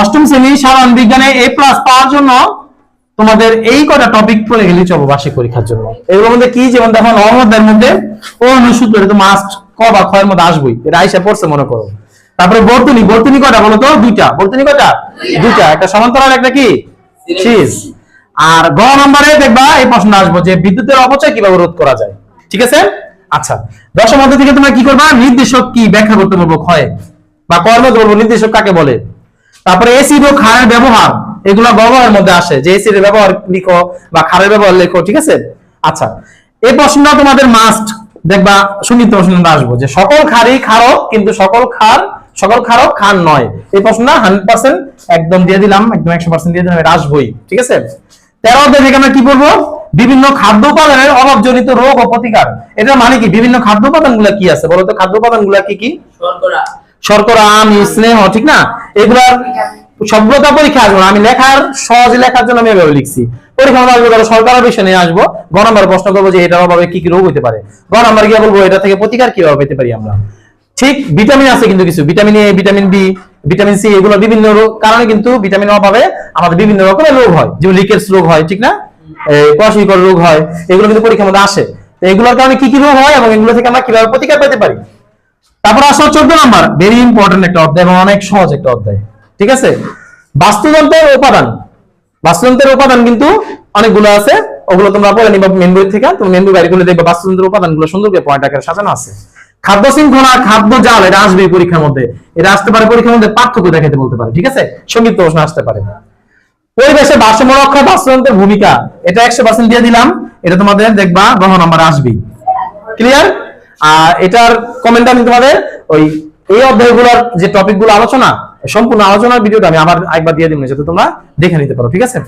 অষ্টম শ্রেণী সাধারণ বিজ্ঞানে A+ পাওয়ার জন্য তোমাদের এই কটা টপিক পড়ে গেলেই চলো বার্ষিক পরীক্ষার জন্য। এগুলোর মধ্যে কি, যেমন দেখো নর্মদের মধ্যে সূত্র, এটা তো মাস্ট ক বা খ এর মধ্যে আসবেই, এটা আইসা পড়ছে মনে করো। তারপরে বর্তনী, বর্তনী কয়টা বলো তো? দুইটা। বর্তনী কয়টা? দুইটা, একটা সমান্তরাল একটা কি সিরিজ। আর গ নম্বরে দেখবা এই প্রশ্ন আসবে যে বিদ্যুতের অপচয় কিভাবে রোধ করা যায়। ঠিক আছে? আচ্ছা, দশের মধ্যে থেকে তোমরা কি করবা? নির্দেশক কি ব্যাখ্যা করতে বলবো ক্ষয়ে, বা কর্ম বলবো নির্দেশক কাকে বলে। তারপরে এসিড ও ক্ষারের ব্যবহার, এগুলো ব্যবহারের মধ্যে আসে, যে এসিড এর ব্যবহার লিখো বা ক্ষারের ব্যবহার লেখো। ঠিক আছে? আচ্ছা, এই প্রশ্নটা তোমাদের মাস্ট দেখবা সুনির্দিষ্ট প্রশ্নটা আসবো যে সকল ক্ষারই ক্ষারক কিন্তু সকল ক্ষারক ক্ষার নয়। এই প্রশ্নটা 100% একদম দিয়ে দিলাম, একদম 100% দিয়ে দিলাম, এটা আসবেই। ঠিক আছে? 13 অধ্যায় থেকে আমরা কি পড়বো? বিভিন্ন খাদ্য উপাদানের অভাবজনিত রোগ ও প্রতিকার। এটা মানে কি? বিভিন্ন খাদ্য উপাদানগুলো কি আছে বলো তো? খাদ্য উপাদানগুলো কি কি? শর্করা, আমিষ, স্নেহ, ঠিক না? এগুলার সভ্যতা পরীক্ষা আসবো। আমি লেখার সহজে লেখার জন্য আমি এভাবে লিখছি। পরীক্ষা আসবো ধরো শর্করা বিষয় নিয়ে আসবো, গ নম্বর প্রশ্ন করবো যে এটার অভাবে কি কি রোগ হতে পারে, গ নম্বর গিয়ে বলবো এটা থেকে প্রতিকার কিভাবে পেতে পারি আমরা। ঠিক ভিটামিন আছে কিন্তু কিছু, vitamin A, vitamin B, vitamin C, এগুলো বিভিন্ন কারণে কিন্তু ভিটামিনের অভাবে আমাদের বিভিন্ন রকমের রোগ হয়, যেমন লিকেজ রোগ হয়, ঠিক না? কোয়াশিকর রোগ হয়, এগুলো কিন্তু পরীক্ষার মধ্যে আসে। তো এগুলোর কারণে কি কি রোগ হয় এবং এগুলো থেকে আমরা কিভাবে প্রতিকার পেতে পারি। তারপর আসো 14 নাম্বার, ভেরি ইম্পর্টেন্ট একটা অধ্যায় এবং অনেক সহজ একটা অধ্যায়। ঠিক আছে? বাস্তুতন্ত্রের উপাদান। বাস্তুতন্ত্রের উপাদান কিন্তু অনেকগুলো আছে, ওগুলো তোমরা পড়ে নিবা মেন বই থেকে। তুমি মেন বই বাইরে করলে দেখবে বাস্তুতন্ত্রের উপাদানগুলো সুন্দর করে পয়েন্ট আকারে সাজানো আছে। খাদ্য শৃঙ্খলা, খাদ্য জাল, এটা আসবে পরীক্ষার মধ্যে। এটা আসতে পারে পরীক্ষার মধ্যে, পার্থক্য দেখাতে বলতে পারে। ঠিক আছে? সংক্ষিপ্ত প্রশ্ন আসতে পারে। পরিবেশের ভারসাম্য রক্ষায় বাস্তুতন্ত্রের ভূমিকা, এটা 100% দিয়ে দিলাম। এটা তোমাদের দেখবা গ্রহ নাম্বার আসবেই। ক্লিয়ার? আর এটার কমেন্ট আমি তোমাদের ওই এই অধ্যায়গুলোর যে টপিকগুলো আলোচনা, সম্পূর্ণ আলোচনার ভিডিওটা আমি আবার একবার দিয়ে দিব, যাতে তোমরা দেখে নিতে পারো। ঠিক আছে?